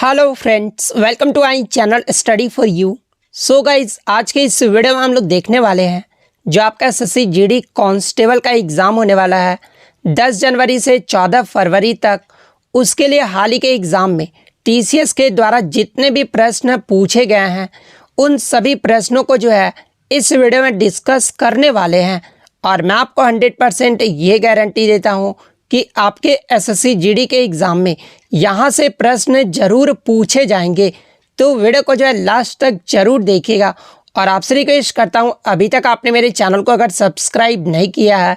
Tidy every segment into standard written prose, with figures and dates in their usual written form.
Hello friends, welcome to I channel study for you. So guys, आज के इस video में हम लोग देखने वाले हैं जो आपका एसएससी जीडी कांस्टेबल का एग्ज़ाम होने वाला है 10 जनवरी से 14 फरवरी तक। उसके लिए हाल ही के एग्ज़ाम में टीसीएस के द्वारा जितने भी प्रश्न पूछे गए हैं उन सभी प्रश्नों को जो है इस वीडियो में डिस्कस करने वाले हैं। और मैं आपको 100% ये गारंटी देता हूँ कि आपके एसएससी जीडी के एग्ज़ाम में यहाँ से प्रश्न जरूर पूछे जाएंगे। तो वीडियो को जो है लास्ट तक जरूर देखिएगा। और आपसे रिक्वेस्ट करता हूँ, अभी तक आपने मेरे चैनल को अगर सब्सक्राइब नहीं किया है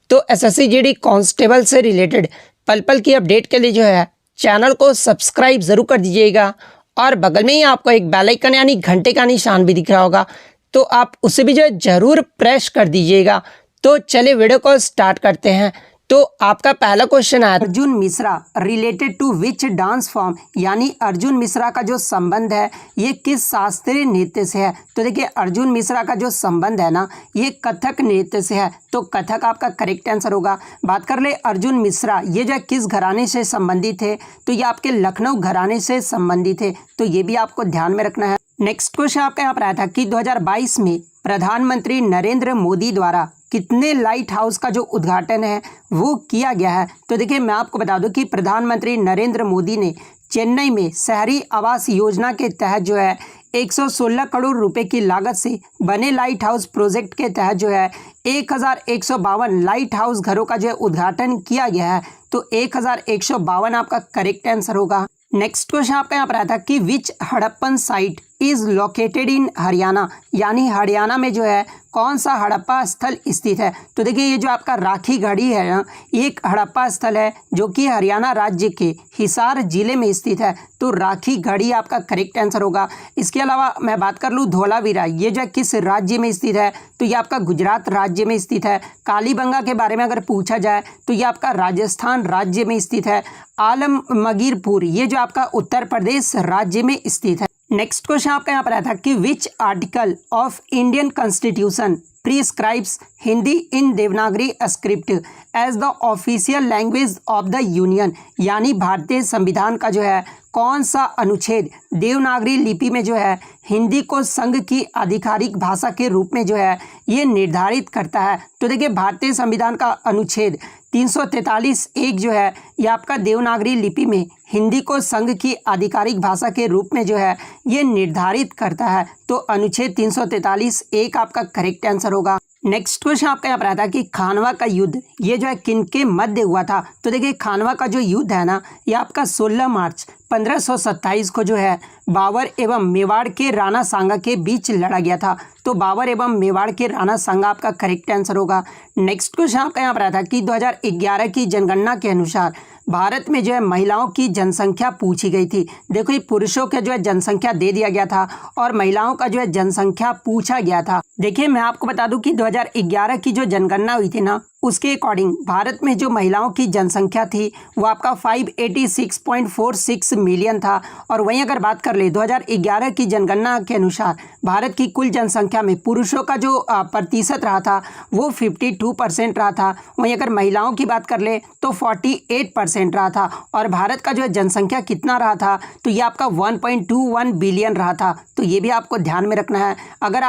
तो एसएससी जीडी कांस्टेबल से रिलेटेड पल पल की अपडेट के लिए जो है चैनल को सब्सक्राइब ज़रूर कर दीजिएगा। और बगल में ही आपको एक बेल आइकन यानी घंटे का निशान भी दिख रहा होगा, तो आप उसे भी जो है ज़रूर प्रेस कर दीजिएगा। तो चलिए वीडियो को स्टार्ट करते हैं। तो आपका पहला क्वेश्चन है, Arjun Mishra related to which dance form, यानी अर्जुन मिश्रा का जो संबंध है ये किस शास्त्रीय नृत्य से है। तो देखिए, अर्जुन मिश्रा का जो संबंध है ना ये कथक नृत्य से है, तो कथक आपका करेक्ट आंसर होगा। बात कर ले अर्जुन मिश्रा ये जो किस घराने से संबंधित है, तो ये आपके लखनऊ घराने से संबंधित है, तो ये भी आपको ध्यान में रखना है। नेक्स्ट क्वेश्चन आपका यहाँ पर आया था कि 2022 में प्रधानमंत्री नरेंद्र मोदी द्वारा कितने लाइट हाउस का जो उद्घाटन है वो किया गया है। तो देखिए, मैं आपको बता दूं कि प्रधानमंत्री नरेंद्र मोदी ने चेन्नई में शहरी आवास योजना के तहत जो है 116 करोड़ रुपए की लागत से बने लाइट हाउस प्रोजेक्ट के तहत जो है 1152 लाइट हाउस घरों का जो है उद्घाटन किया गया है। तो 1152 आपका करेक्ट आंसर होगा। नेक्स्ट क्वेश्चन आपका यहाँ पर आया था कि which Harappan site is located in Haryana, यानी हरियाणा में जो है कौन सा हड़प्पा स्थल स्थित है। तो देखिए, ये जो आपका राखी गढ़ी है ना, ये एक हड़प्पा स्थल है जो कि हरियाणा राज्य के हिसार जिले में स्थित है, तो राखी गढ़ी आपका करेक्ट आंसर होगा। इसके अलावा मैं बात कर लूँ धोलावीरा, ये जो किस राज्य में स्थित है, तो ये आपका गुजरात राज्य में स्थित है। कालीबंगा के बारे में अगर पूछा जाए तो ये आपका राजस्थान राज्य में स्थित है। आलमगीरपुर ये जो आपका उत्तर प्रदेश राज्य में स्थित है। नेक्स्ट क्वेश्चन आपका यहाँ पर आया था कि which article of Indian constitution prescribes Hindi in Devanagari script as the official language of the union, यानी भारतीय संविधान का जो है कौन सा अनुच्छेद देवनागरी लिपि में जो है हिंदी को संघ की आधिकारिक भाषा के रूप में जो है ये निर्धारित करता है। तो देखिए, भारतीय संविधान का अनुच्छेद 343(1) जो है ये आपका देवनागरी लिपि में हिंदी को संघ की आधिकारिक भाषा के रूप में जो है ये निर्धारित करता है, तो अनुच्छेद 343(1) आपका करेक्ट आंसर होगा। नेक्स्ट क्वेश्चन आपका यहाँ पर आता है कि खानवा का युद्ध ये जो है किनके मध्य हुआ था। तो देखिए, खानवा का जो युद्ध है ना ये आपका 16 मार्च 1527 को जो है बाबर एवं मेवाड़ के राणा सांगा के बीच लड़ा गया था, तो बाबर एवं मेवाड़ के राणा सांगा आपका करेक्ट आंसर होगा। नेक्स्ट क्वेश्चन आपका यहाँ पर आता है कि 2011 की जनगणना के अनुसार भारत में जो है महिलाओं की जनसंख्या पूछी गई थी। देखो, ये पुरुषों के जो है जनसंख्या दे दिया गया था और महिलाओं का जो है जनसंख्या पूछा गया था। देखिए, मैं आपको बता दूं कि 2011 की जो जनगणना हुई थी ना उसके अकॉर्डिंग भारत में जो महिलाओं की जनसंख्या थी वो आपका 586.46 मिलियन था। और वहीं अगर बात कर ले 2011 की जनगणना के अनुसार भारत की कुल जनसंख्या में पुरुषों का जो प्रतिशत रहा था वो 52% रहा था। वहीं अगर महिलाओं की बात कर ले तो 48% रहा था। और भारत का जो है जनसंख्या कितना रहा था, तो ये आपका 1.21 बिलियन रहा था, तो ये भी आपको ध्यान में रखना है। अगर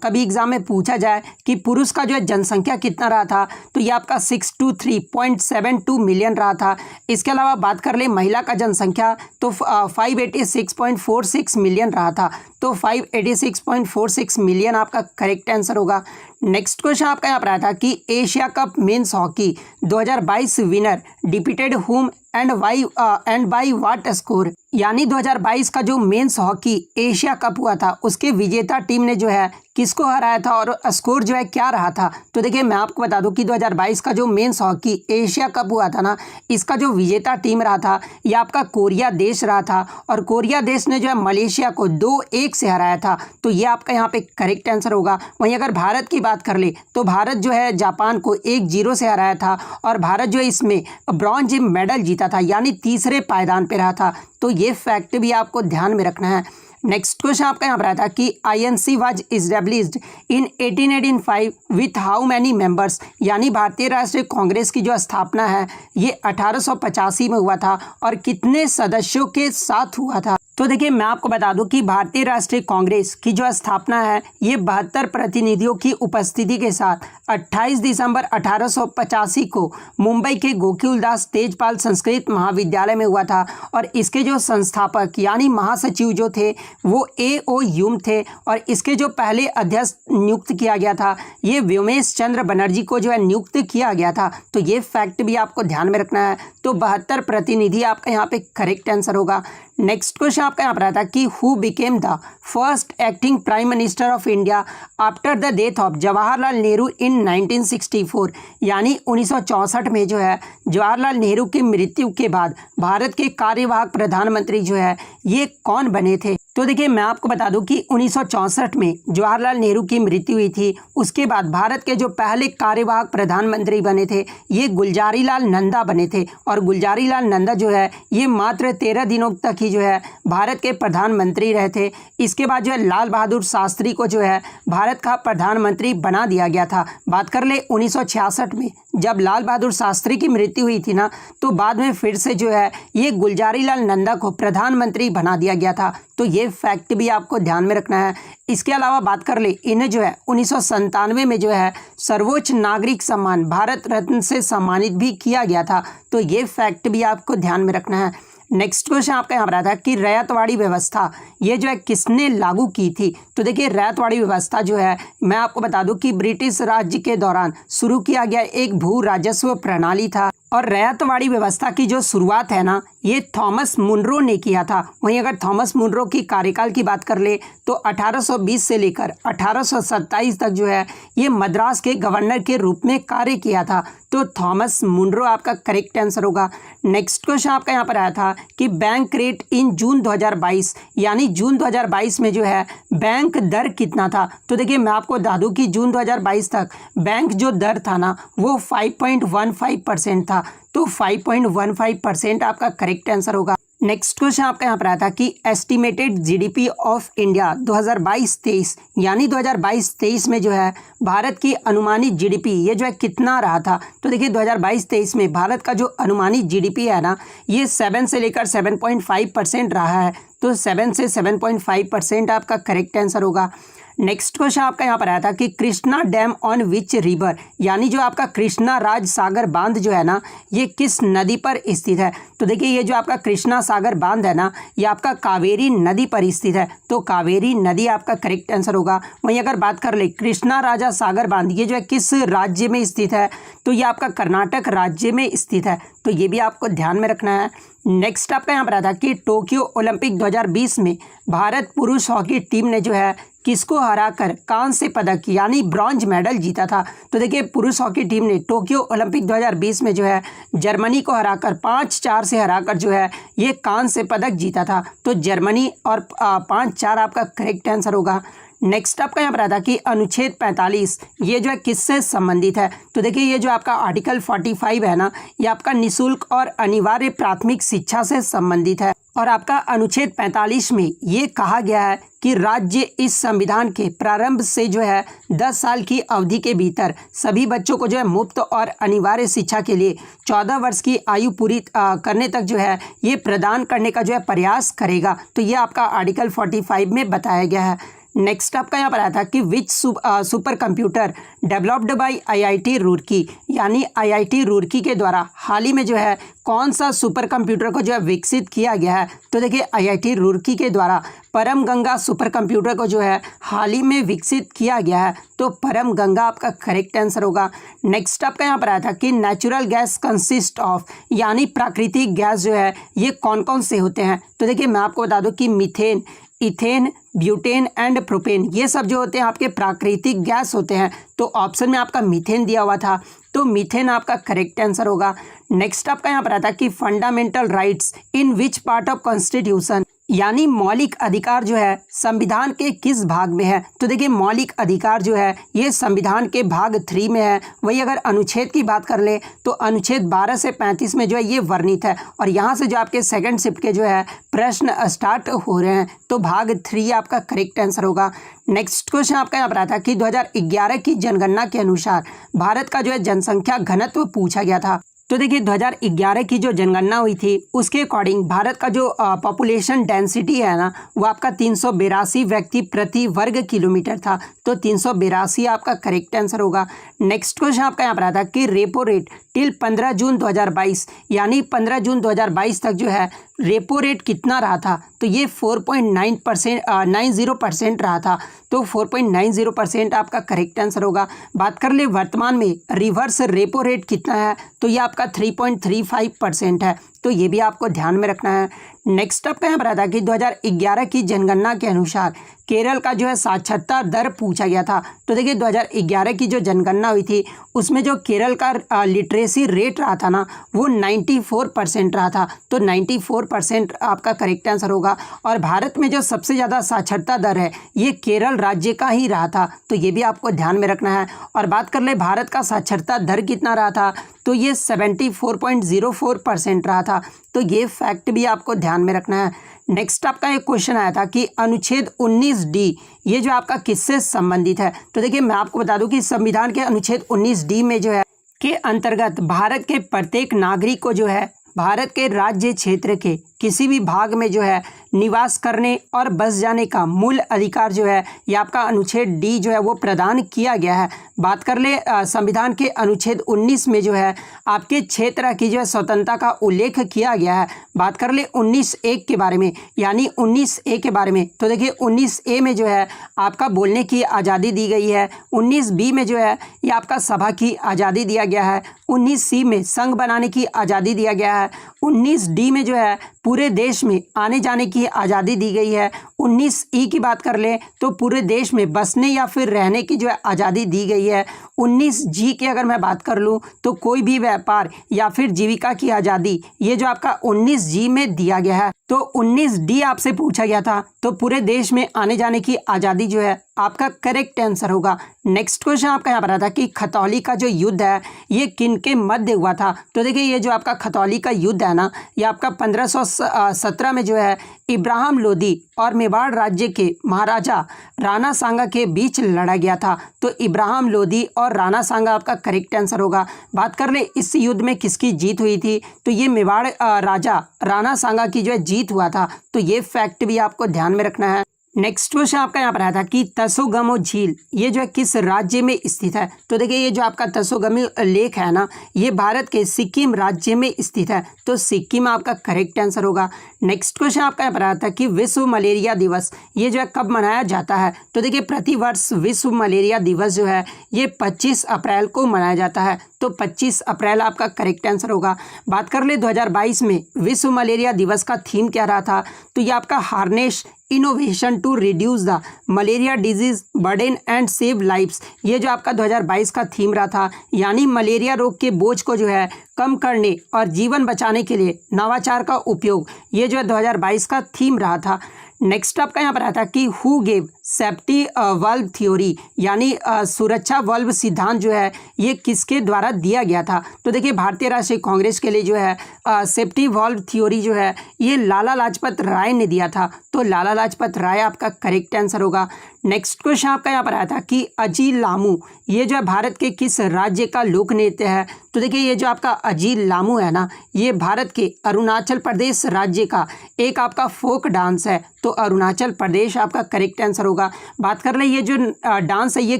कभी एग्जाम में पूछा जाए कि पुरुष का जो है जनसंख्या कितना रहा था, तो ये आपका 623.72 मिलियन रहा था। इसके अलावा बात कर ले महिला का जनसंख्या तो 586.46 मिलियन रहा था, तो 586.46 मिलियन आपका करेक्ट आंसर होगा। नेक्स्ट क्वेश्चन आपका यहाँ पर आया था कि Asia Cup men's hockey 2022 winner defeated whom and by what score, यानी 2022 का जो मेंस हॉकी एशिया कप हुआ था उसके विजेता टीम ने जो है किसको हराया था और स्कोर जो है क्या रहा था। तो देखिए, मैं आपको बता दूं कि 2022 का जो मेंस हॉकी एशिया कप हुआ था ना इसका जो विजेता टीम रहा था ये आपका कोरिया देश रहा था, और कोरिया देश ने जो है मलेशिया को 2-1 से हराया था, तो ये आपका यहाँ पे करेक्ट आंसर होगा। वहीं अगर भारत की बात कर ले तो भारत जो है जापान को 1-0 से हराया था, और भारत जो है इसमें ब्रॉन्ज मेडल जीता था, यानी तीसरे पायदान पे रहा था, तो ये फैक्ट भी आपको ध्यान में रखना है। नेक्स्ट क्वेश्चन आपका यहाँ पर आता है कि INC was established in 1885 with how many members, यानी भारतीय राष्ट्रीय कांग्रेस की जो स्थापना है ये 1885 में हुआ था और कितने सदस्यों के साथ हुआ था। तो देखिए मैं आपको बता दूं कि भारतीय राष्ट्रीय कांग्रेस की जो स्थापना है ये 72 प्रतिनिधियों की उपस्थिति के साथ 28 दिसंबर 1885 को मुंबई के गोकुलदास तेजपाल संस्कृत महाविद्यालय में हुआ था और इसके जो संस्थापक यानी महासचिव जो थे वो A.O. ह्यूम थे और इसके जो पहले अध्यक्ष नियुक्त किया गया था ये व्योमेश चंद्र बनर्जी को जो है नियुक्त किया गया था। तो ये फैक्ट भी आपको ध्यान में रखना है। तो 72 प्रतिनिधि आपका यहाँ पे करेक्ट आंसर होगा। नेक्स्ट क्वेश्चन आपका यहाँ पर आता है कि who became the first acting prime minister of India after the death of Jawaharlal Nehru in 1964, यानी 1964 में जो है जवाहरलाल नेहरू की मृत्यु के बाद भारत के कार्यवाहक प्रधानमंत्री जो है ये कौन बने थे। तो देखिए मैं आपको बता दूं कि 1964 में जवाहरलाल नेहरू की मृत्यु हुई थी। उसके बाद भारत के जो पहले कार्यवाहक प्रधानमंत्री बने थे ये गुलजारीलाल नंदा बने थे और गुलजारीलाल नंदा जो है ये मात्र 13 दिनों तक ही जो है भारत के प्रधानमंत्री रहे थे। इसके बाद जो है लाल बहादुर शास्त्री को जो है भारत का प्रधानमंत्री बना दिया गया था। बात कर ले 1966 में जब लाल बहादुर शास्त्री की मृत्यु हुई थी ना तो बाद में फिर से जो है ये गुलजारीलाल नंदा को प्रधानमंत्री बना दिया गया था। तो ये फैक्ट भी आपको ध्यान में रखना है। इसके अलावा बात कर ले इन्हें जो है 1997 में जो है सर्वोच्च नागरिक सम्मान भारत रत्न से सम्मानित भी किया गया था। तो ये फैक्ट भी आपको ध्यान में रखना है। नेक्स्ट क्वेश्चन आपका यहाँ पर आता है कि रैयतवाड़ी व्यवस्था ये जो है किसने लागू की थी। तो देखिए रैयतवाड़ी व्यवस्था जो है मैं आपको बता दूं कि ब्रिटिश राज्य के दौरान शुरू किया गया एक भू राजस्व प्रणाली था और रैयतवाड़ी व्यवस्था की जो शुरुआत है ना ये थॉमस मुनरो ने किया था। वहीं अगर थॉमस मुनरो की कार्यकाल की बात कर ले तो 1820 से लेकर 1827 तक जो है ये मद्रास के गवर्नर के रूप में कार्य किया था। तो थॉमस मुनरो आपका करेक्ट आंसर होगा। नेक्स्ट क्वेश्चन आपका यहाँ पर आया था कि बैंक रेट इन जून 2022, यानी जून 2022 में जो है बैंक दर कितना था। तो देखिए मैं आपको बता दूं कि जून 2022 तक बैंक जो दर था ना वो 5.15% था। तो 5.15% आपका करेक्ट आंसर होगा। नेक्स्ट क्वेश्चन आपका यहाँ पर आता है कि एस्टिमेटेड जीडीपी ऑफ इंडिया 2022-23, यानी 2022-23 में जो है भारत की अनुमानित जीडीपी ये जो है कितना रहा था। तो देखिए 2022-23 में भारत का जो अनुमानित जीडीपी है ना ये 7 से लेकर 7.5% रहा है। तो 7 से 7.5% आपका करेक्ट आंसर होगा। नेक्स्ट क्वेश्चन आपका यहाँ पर आया था कि Krishna dam on which river, यानी जो आपका कृष्णा राज सागर बांध जो है ना ये किस नदी पर स्थित है। तो देखिए ये जो आपका कृष्णा सागर बांध है ना ये आपका कावेरी नदी पर स्थित है। तो कावेरी नदी आपका करेक्ट आंसर होगा। वहीं अगर बात कर ले कृष्णा राजा सागर बांध ये जो है किस राज्य में स्थित है तो ये आपका कर्नाटक राज्य में स्थित है। तो ये भी आपको ध्यान में रखना है। नेक्स्ट आपका यहाँ पर आता है कि टोक्यो ओलंपिक 2020 में भारत पुरुष हॉकी टीम ने जो है किसको हराकर कांस्य पदक यानी ब्रॉन्ज मेडल जीता था। तो देखिए पुरुष हॉकी टीम ने टोक्यो ओलंपिक 2020 में जो है जर्मनी को हराकर 5-4 से हराकर जो है ये कांस्य पदक जीता था। तो जर्मनी और 5-4 आपका करेक्ट आंसर होगा। नेक्स्ट आपका यहाँ पर आता है कि अनुच्छेद 45 ये जो है किससे संबंधित है। तो देखिए ये जो आपका आर्टिकल 45 है ना ये आपका निःशुल्क और अनिवार्य प्राथमिक शिक्षा से संबंधित है और आपका अनुच्छेद 45 में ये कहा गया है कि राज्य इस संविधान के प्रारंभ से जो है 10 साल की अवधि के भीतर सभी बच्चों को जो है मुफ्त और अनिवार्य शिक्षा के लिए 14 वर्ष की आयु पूरी करने तक जो है ये प्रदान करने का जो है प्रयास करेगा। तो ये आपका आर्टिकल 45 में बताया गया है। नेक्स्ट आपका यहाँ पर आया था कि which super computer developed by IIT Roorkee, यानी आईआईटी रुड़की के द्वारा हाल ही में जो है कौन सा सुपर कंप्यूटर को जो है विकसित किया गया है। तो देखिए आईआईटी रुड़की के द्वारा परम गंगा सुपर कंप्यूटर को जो है हाल ही में विकसित किया गया है। तो परम गंगा आपका करेक्ट आंसर होगा। नेक्स्ट आपका यहाँ पर आया था कि नेचुरल गैस कंसिस्ट ऑफ, यानी प्राकृतिक गैस जो है ये कौन कौन से होते हैं। तो देखिए मैं आपको बता दूं कि methane, ethane, butane and propane ये सब जो होते हैं आपके प्राकृतिक गैस होते हैं। तो ऑप्शन में आपका मीथेन दिया हुआ था तो मीथेन आपका करेक्ट आंसर होगा। नेक्स्ट आपका यहाँ पर आता है कि fundamental rights in which part of constitution, यानी मौलिक अधिकार जो है संविधान के किस भाग में है? तो देखिए मौलिक अधिकार जो है ये संविधान के भाग 3 में है। वही अगर अनुच्छेद की बात कर ले तो अनुच्छेद 12 से 35 में जो है ये वर्णित है। और यहाँ से जो आपके सेकंड शिफ्ट के जो है प्रश्न स्टार्ट हो रहे हैं, तो भाग 3 आपका करेक्ट आंसर होगा। नेक्स्ट क्वेश्चन आपका यहाँ पर आता है कि 2011 की जनगणना के अनुसार भारत का जो है जनसंख्या घनत्व पूछा गया था। तो देखिए 2011 की जो जनगणना हुई थी उसके अकॉर्डिंग भारत का जो पॉपुलेशन डेंसिटी है ना वो आपका 382 व्यक्ति प्रति वर्ग किलोमीटर था। तो 382 आपका करेक्ट आंसर होगा। नेक्स्ट क्वेश्चन आपका यहाँ पर आता है कि रेपो रेट टिल 15 जून 2022 यानी 15 जून 2022 तक जो है रेपो रेट कितना रहा था? तो ये 4.90% रहा था। तो 4.90% आपका करेक्ट आंसर होगा। बात कर ले वर्तमान में रिवर्स रेपो रेट कितना है? तो ये आपका 3.35% है। तो ये भी आपको ध्यान में रखना है। नेक्स्ट आपका यहाँ पर आता है कि 2011 की जनगणना के अनुसार केरल का जो है साक्षरता दर पूछा गया था। तो देखिए 2011 की जो जनगणना हुई थी उसमें जो केरल का लिटरेसी रेट रहा था ना वो 94% रहा था। तो 94% आपका करेक्ट आंसर होगा। और भारत में जो सबसे ज़्यादा साक्षरता दर है ये केरल राज्य का ही रहा था। तो ये भी आपको ध्यान में रखना है। और बात कर ले भारत का साक्षरता दर कितना रहा था? तो ये 74.04% रहा था। तो ये फैक्ट भी आपको ध्यान में रखना है। नेक्स्ट आपका एक क्वेश्चन आया था कि अनुच्छेद 19D ये जो आपका किससे संबंधित है? तो देखिए मैं आपको बता दूं कि संविधान के अनुच्छेद 19D में जो है के अंतर्गत भारत के प्रत्येक नागरिक को जो है भारत के राज्य क्षेत्र के किसी भी भाग में जो है निवास करने और बस जाने का मूल अधिकार जो है ये आपका अनुच्छेद डी जो है वो प्रदान किया गया है। बात कर ले संविधान के अनुच्छेद 19 में जो है आपके क्षेत्र की जो है स्वतंत्रता का उल्लेख किया गया है। बात कर ले 19(1) के बारे में, यानी 19(a) के बारे में। तो देखिए 19(a) में जो है आपका बोलने की आज़ादी दी गई है। 19(b) में जो है ये आपका सभा की आज़ादी दिया गया है। 19(c) में संघ बनाने की आज़ादी दिया गया है। 19(d) में जो है पूरे देश में आने जाने की आज़ादी दी गई है। 19(e) की बात कर ले तो पूरे देश में बसने या फिर रहने की जो है आज़ादी दी गई है। 19(g) की अगर मैं बात कर लूँ तो कोई भी व्यापार या फिर जीविका की आज़ादी ये जो आपका 19(g) में दिया गया है। तो 19(d) आपसे पूछा गया था। तो पूरे देश में आने जाने की आज़ादी जो है आपका करेक्ट आंसर होगा। नेक्स्ट क्वेश्चन आपका यहाँ पर आता है कि खतौली का जो युद्ध है ये किन के मध्य हुआ था? तो देखिए ये जो आपका खतौली का युद्ध है ना ये आपका 1517 में जो है इब्राहिम लोदी और मेवाड़ राज्य के महाराजा राणा सांगा के बीच लड़ा गया था। तो इब्राहिम लोदी और राणा सांगा आपका करेक्ट आंसर होगा। बात कर ले इस युद्ध में किसकी जीत हुई थी? तो ये मेवाड़ राजा राणा सांगा की जो है जीत हुआ था। तो ये फैक्ट भी आपको ध्यान में रखना है। नेक्स्ट क्वेश्चन आपका यहाँ पर आया था कि तसोगमो झील ये जो है किस राज्य में स्थित है? तो देखिए ये जो आपका तसोगमी लेक है ना ये भारत के सिक्किम राज्य में स्थित है। तो सिक्किम आपका करेक्ट आंसर होगा। नेक्स्ट क्वेश्चन आपका यहाँ पर आया था कि विश्व मलेरिया दिवस ये जो है कब मनाया जाता है? तो देखिए प्रतिवर्ष विश्व मलेरिया दिवस जो है ये 25 अप्रैल को मनाया जाता है। तो 25 अप्रैल आपका करेक्ट आंसर होगा। बात कर ले 2022 में विश्व मलेरिया दिवस का थीम क्या रहा था? तो ये आपका harness innovation to reduce the malaria disease burden and save lifes ये जो आपका 2022 का थीम रहा था। यानी मलेरिया रोग के बोझ को जो है कम करने और जीवन बचाने के लिए नवाचार का उपयोग ये जो है 2022 का थीम रहा था। नेक्स्ट आपका यहाँ पर आता है कि who gave safety valve theory यानी सुरक्षा वाल्व सिद्धांत जो है ये किसके द्वारा दिया गया था? तो देखिए भारतीय राष्ट्रीय कांग्रेस के लिए जो है सेफ्टी वाल्व थ्योरी जो है ये लाला लाजपत राय ने दिया था। तो लाला लाजपत राय आपका करेक्ट आंसर होगा। नेक्स्ट क्वेश्चन आपका यहाँ पर आया था कि अजील लामू ये जो है भारत के किस राज्य का लोक नृत्य है? तो देखिए ये जो आपका अजील लामू है ना ये भारत के अरुणाचल प्रदेश राज्य का एक आपका फोक डांस है। तो अरुणाचल प्रदेश आपका करेक्ट आंसर होगा। बात कर ले ये जो डांस है ये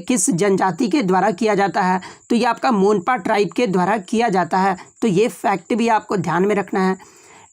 किस जनजाति के द्वारा किया जाता है? तो ये आपका मोनपा ट्राइब के द्वारा किया जाता है। तो ये फैक्ट भी आपको ध्यान में रखना है।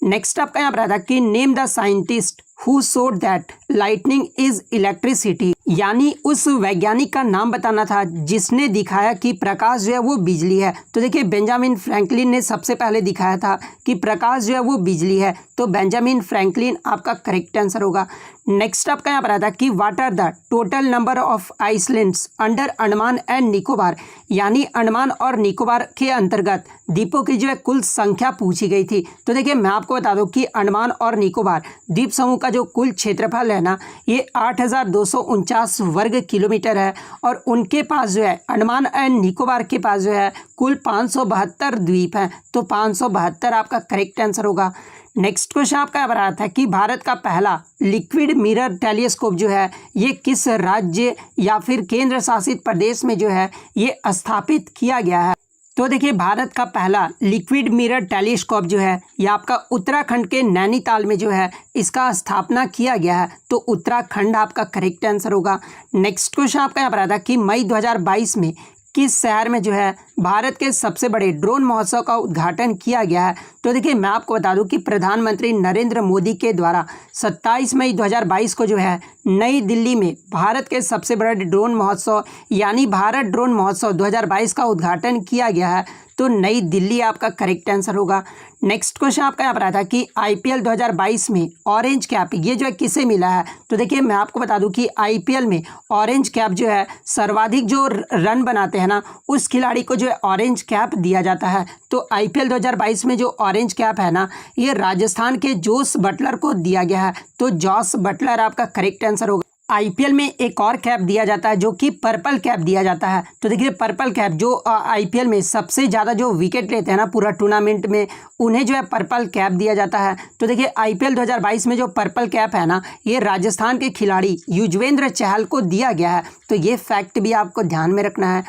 नेक्स्ट आपका यहाँ पर आता है कि name the scientist who showed that lightning is electricity यानी उस वैज्ञानिक का नाम बताना था जिसने दिखाया कि प्रकाश जो है वो बिजली है। तो देखिए बेंजामिन फ्रैंकलिन ने सबसे पहले दिखाया था कि प्रकाश जो है वो बिजली है, तो बेंजामिन फ्रैंकलिन आपका करेक्ट आंसर होगा। नेक्स्ट आपका यहाँ पर आता है कि what are the total number of islands under Andaman and Nicobar, यानी अंडमान और निकोबार के अंतर्गत द्वीपों की जो है कुल संख्या पूछी गई थी। तो देखिए मैं आपको बता दूं कि अंडमान और निकोबार द्वीप समूह का जो कुल क्षेत्रफल है ना, ये 8,249 वर्ग किलोमीटर है, और उनके पास जो है अंडमान एंड निकोबार के पास जो है कुल 572 द्वीप हैं। तो 572 आपका करेक्ट आंसर होगा। नेक्स्ट क्वेश्चन आपका यहाँ पर आता है कि भारत का पहला लिक्विड मिरर टेलीस्कोप जो है ये किस राज्य या फिर केंद्र शासित प्रदेश में जो है ये स्थापित किया गया है। तो देखिए भारत का पहला लिक्विड मिरर टेलीस्कोप जो है ये आपका उत्तराखंड के नैनीताल में जो है इसका स्थापना किया गया है। तो उत्तराखंड आपका करेक्ट आंसर होगा। नेक्स्ट क्वेश्चन आपका यहाँ पर आता है कि मई 2022 में किस शहर में जो है भारत के सबसे बड़े ड्रोन महोत्सव का उद्घाटन किया गया है। तो देखिए मैं आपको बता दूं कि प्रधानमंत्री नरेंद्र मोदी के द्वारा 27 मई 2022 को जो है नई दिल्ली में भारत के सबसे बड़े ड्रोन महोत्सव यानी भारत ड्रोन महोत्सव 2022 का उद्घाटन किया गया है। तो नई दिल्ली आपका करेक्ट आंसर होगा। नेक्स्ट क्वेश्चन आपका यहाँ पर आता है कि आईपीएल 2022 में ऑरेंज कैप ये जो है किसे मिला है। तो देखिए मैं आपको बता दूं कि आईपीएल में ऑरेंज कैप जो है सर्वाधिक जो रन बनाते हैं ना उस खिलाड़ी को जो है ऑरेंज कैप दिया जाता है। तो आईपीएल 2022 में जो ऑरेंज कैप है ना ये राजस्थान के जोस बटलर को दिया गया है। तो जॉस बटलर आपका करेक्ट आंसर होगा। आईपीएल में एक और कैप दिया जाता है जो कि पर्पल कैप दिया जाता है। तो देखिए पर्पल कैप जो आईपीएल में सबसे ज़्यादा जो विकेट लेते हैं ना पूरा टूर्नामेंट में उन्हें जो है पर्पल कैप दिया जाता है। तो देखिए आईपीएल 2022 में जो पर्पल कैप है ना ये राजस्थान के खिलाड़ी युजवेंद्र चहल को दिया गया है। तो ये फैक्ट भी आपको ध्यान में रखना है।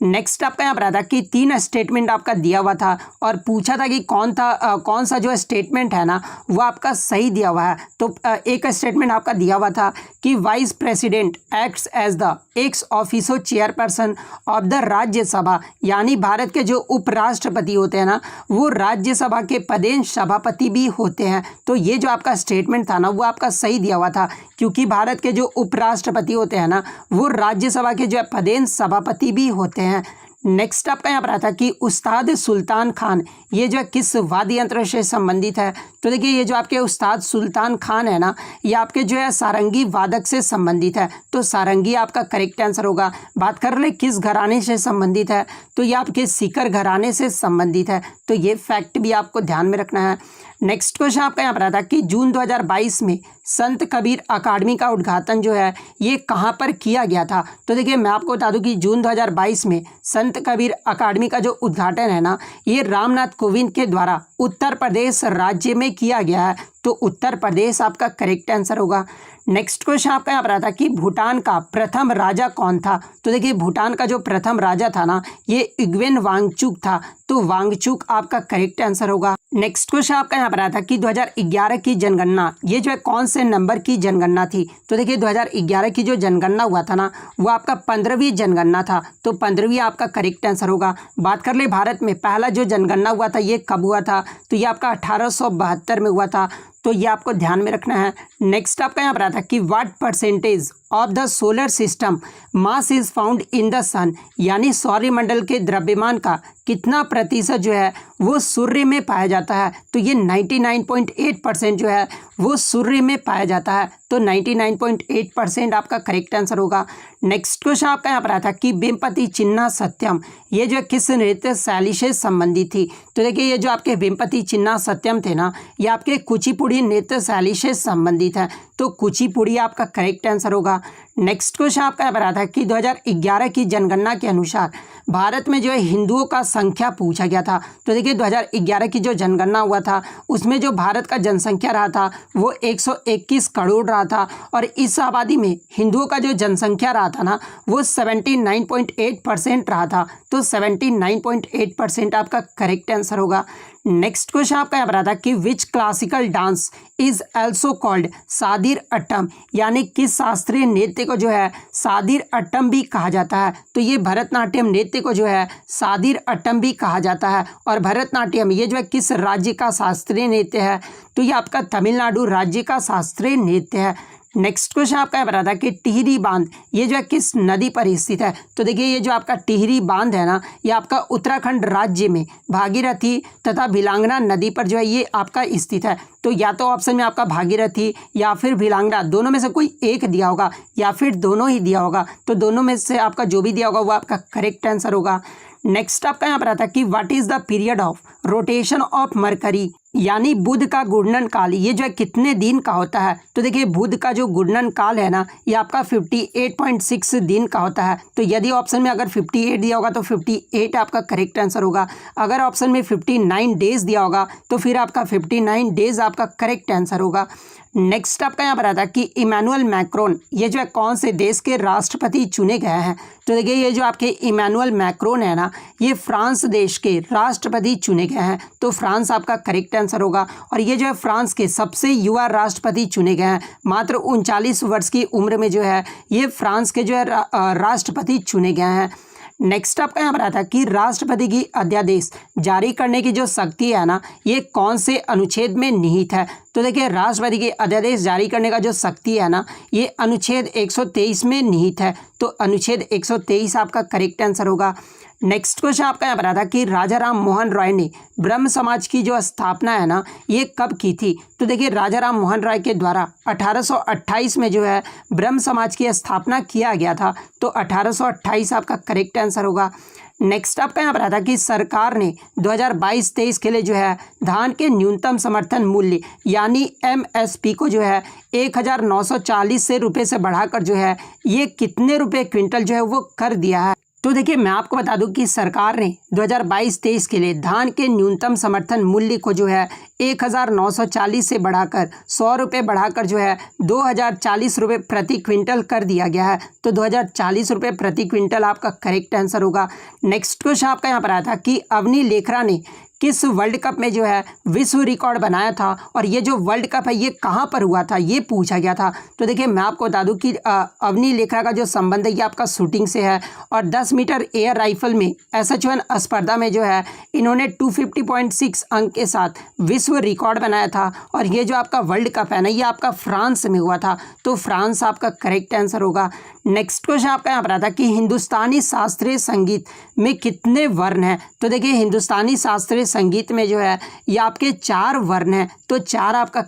नेक्स्ट आपका यहाँ पर आता है कि 3 स्टेटमेंट आपका दिया हुआ था और पूछा था कि कौन सा जो स्टेटमेंट है ना वो आपका सही दिया हुआ है। तो एक स्टेटमेंट आपका दिया हुआ था कि vice president acts as the ex officio chairperson of the Rajya Sabha, यानी भारत के जो उपराष्ट्रपति होते हैं ना वो राज्यसभा के पदेन सभापति भी होते हैं। तो ये जो आपका स्टेटमेंट था ना वो आपका सही दिया हुआ था, क्योंकि भारत के जो उपराष्ट्रपति होते हैं ना वो राज्यसभा के जो पदेन सभापति भी होते हैं। नेक्स्ट आपका यहाँ पर आता है कि उस्ताद सुल्तान खान ये जो किस वाद्य यंत्र से संबंधित है। तो देखिए ये जो आपके उस्ताद सुल्तान खान है ना ये आपके जो है सारंगी वादक से संबंधित है। तो सारंगी आपका करेक्ट आंसर होगा। बात कर ले किस घराने से संबंधित है, तो ये आपके सीकर घराने से संबंधित है। तो ये फैक्ट भी आपको ध्यान में रखना है। नेक्स्ट क्वेश्चन आपका यहाँ पर आता है कि जून 2022 में संत कबीर अकादमी का उद्घाटन जो है ये कहाँ पर किया गया था। तो देखिए मैं आपको बता दूं कि जून 2022 में संत कबीर अकादमी का जो उद्घाटन है ना ये रामनाथ कोविंद के द्वारा उत्तर प्रदेश राज्य में किया गया है। तो उत्तर प्रदेश आपका करेक्ट आंसर होगा। नेक्स्ट क्वेश्चन आपका यहाँ पर आता है कि भूटान का प्रथम राजा कौन था। तो देखिए भूटान का जो प्रथम राजा था ना ये इग्वेन वांगचुक था। तो वांगचुक आपका करेक्ट आंसर होगा। नेक्स्ट क्वेश्चन आपका यहाँ पर आता है कि 2011 की जनगणना ये जो है कौन से नंबर की जनगणना थी। तो देखिए 2011 की जो जनगणना हुआ था ना वो आपका 15वीं जनगणना था। तो 15वीं आपका करेक्ट आंसर होगा। बात कर ले भारत में पहला जो जनगणना हुआ था ये कब हुआ था, तो ये आपका 1872 में हुआ था। तो ये आपको ध्यान में रखना है। नेक्स्ट आपका यहाँ पर आता है कि what percentage of the solar system mass is found in the sun, यानी सौरमंडल के द्रव्यमान का कितना प्रतिशत जो है वो सूर्य में पाया जाता है। तो ये 99.8% जो है वो सूर्य में पाया जाता है। तो 99.8% आपका करेक्ट आंसर होगा। नेक्स्ट क्वेश्चन आपका यहाँ पर आता है कि वेम्पति चिन्ना सत्यम ये जो किस नृत्य शैली से संबंधित थी। तो देखिए ये जो आपके वेम्पति चिन्ना सत्यम थे ना ये आपके कुचिपुड़ी नृत्य शैली से संबंधित है। तो कुचिपुड़ी आपका करेक्ट आंसर होगा। नेक्स्ट क्वेश्चन आपका यहाँ पर आता है कि 2011 की जनगणना के अनुसार भारत में जो है हिंदुओं का संख्या पूछा गया था। तो देखिए 2011 की जो जनगणना हुआ था उसमें जो भारत का जनसंख्या रहा था वो 121 करोड़ रहा था, और इस आबादी में हिंदुओं का जो जनसंख्या रहा था ना वो 79.8% रहा था। तो 79.8% आपका करेक्ट आंसर होगा। नेक्स्ट क्वेश्चन आपका यहाँ पर आता है कि which classical dance is also called Sadir Attam, यानी किस शास्त्रीय नृत्य को जो है सादिर अट्टम भी कहा जाता है। तो ये भरतनाट्यम नृत्य को जो है सादिर अट्टम भी कहा जाता है। और भरतनाट्यम ये जो है किस राज्य का शास्त्रीय नृत्य है, तो ये आपका तमिलनाडु राज्य का शास्त्रीय नृत्य है। नेक्स्ट क्वेश्चन आपका बता था कि टिहरी बांध ये जो है किस नदी पर स्थित है। तो देखिए ये जो आपका टिहरी बांध है ना, ये आपका उत्तराखंड राज्य में भागीरथी तथा भिलांगना नदी पर जो है ये आपका स्थित है। तो या तो ऑप्शन में आपका भागीरथी या फिर भिलांगना, दोनों में से कोई एक दिया होगा या फिर दोनों ही दिया होगा। तो दोनों में से आपका जो भी दिया होगा वो आपका करेक्ट आंसर होगा। नेक्स्ट आपका यहाँ पर आता है कि what is the period of rotation of mercury, यानी बुध का घूर्णन काल ये जो है कितने दिन का होता है। तो देखिए बुध का जो घूर्णन काल है ना, ये आपका 58.6 दिन का होता है। तो यदि ऑप्शन में अगर 58 दिया होगा तो 58 आपका करेक्ट आंसर होगा। अगर ऑप्शन में 59 डेज दिया होगा तो फिर आपका 59 डेज आपका करेक्ट आंसर होगा। नेक्स्ट आपका यहाँ पर आता है कि इमैनुअल मैक्रोन ये जो है कौन से देश के राष्ट्रपति चुने गए हैं। तो देखिए ये जो आपके इमैनुअल मैक्रोन है ना, ये फ्रांस देश के राष्ट्रपति चुने गए हैं। तो फ्रांस आपका करेक्ट आंसर होगा। और ये जो है फ्रांस के सबसे युवा राष्ट्रपति चुने गए हैं। मात्र 39 वर्ष की उम्र में जो है ये फ्रांस के जो है राष्ट्रपति चुने गए हैं। नेक्स्ट आपका यहाँ पर आता है कि राष्ट्रपति की अध्यादेश जारी करने की जो शक्ति है ना, ये कौन से अनुच्छेद में निहित है। तो देखिए राष्ट्रपति की अध्यादेश जारी करने का जो शक्ति है ना, ये अनुच्छेद 123 में निहित है। तो अनुच्छेद 123 आपका करेक्ट आंसर होगा। नेक्स्ट क्वेश्चन आपका यहाँ पर आता है कि राजा राम मोहन राय ने ब्रह्म समाज की जो स्थापना है ना, ये कब की थी। तो देखिए राजा राम मोहन राय के द्वारा 1828 में जो है ब्रह्म समाज की स्थापना किया गया था। तो 1828 आपका करेक्ट आंसर होगा। नेक्स्ट आपका यहाँ पर आता है कि सरकार ने 2022-23 के लिए जो है धान के न्यूनतम समर्थन मूल्य यानी MSP को जो है 1940 से रुपये से बढ़ाकर जो है ये कितने रुपए क्विंटल जो है वो कर दिया है। तो देखिए मैं आपको बता दूं कि सरकार ने 2022-23 के लिए धान के न्यूनतम समर्थन मूल्य को जो है 1940 से बढ़ाकर 100 रुपये बढ़ाकर जो है 2040 रुपये प्रति क्विंटल कर दिया गया है। तो 2040 रुपये प्रति क्विंटल आपका करेक्ट आंसर होगा। नेक्स्ट क्वेश्चन आपका यहाँ पर आया था कि अवनी लेखरा ने किस वर्ल्ड कप में जो है विश्व रिकॉर्ड बनाया था और ये जो वर्ल्ड कप है ये कहाँ पर हुआ था, ये पूछा गया था। तो देखिए मैं आपको बता दूं कि अवनी लेखरा का जो संबंध है ये आपका शूटिंग से है और 10 मीटर एयर राइफल में SH1 स्पर्धा में जो है इन्होंने 250.6 अंक के साथ विश्व रिकॉर्ड बनाया था। और ये जो आपका वर्ल्ड कप है ना, ये आपका फ्रांस में हुआ था। तो फ्रांस आपका करेक्ट आंसर होगा। नेक्स्ट क्वेश्चन आपका यहाँ पर आता है कि हिंदुस्तानी शास्त्रीय संगीत में कितने वर्ण हैं। तो देखिए हिंदुस्तानी शास्त्रीय संगीत में जो है ये आपके 4 वर्ण हैं। तो 4 आपका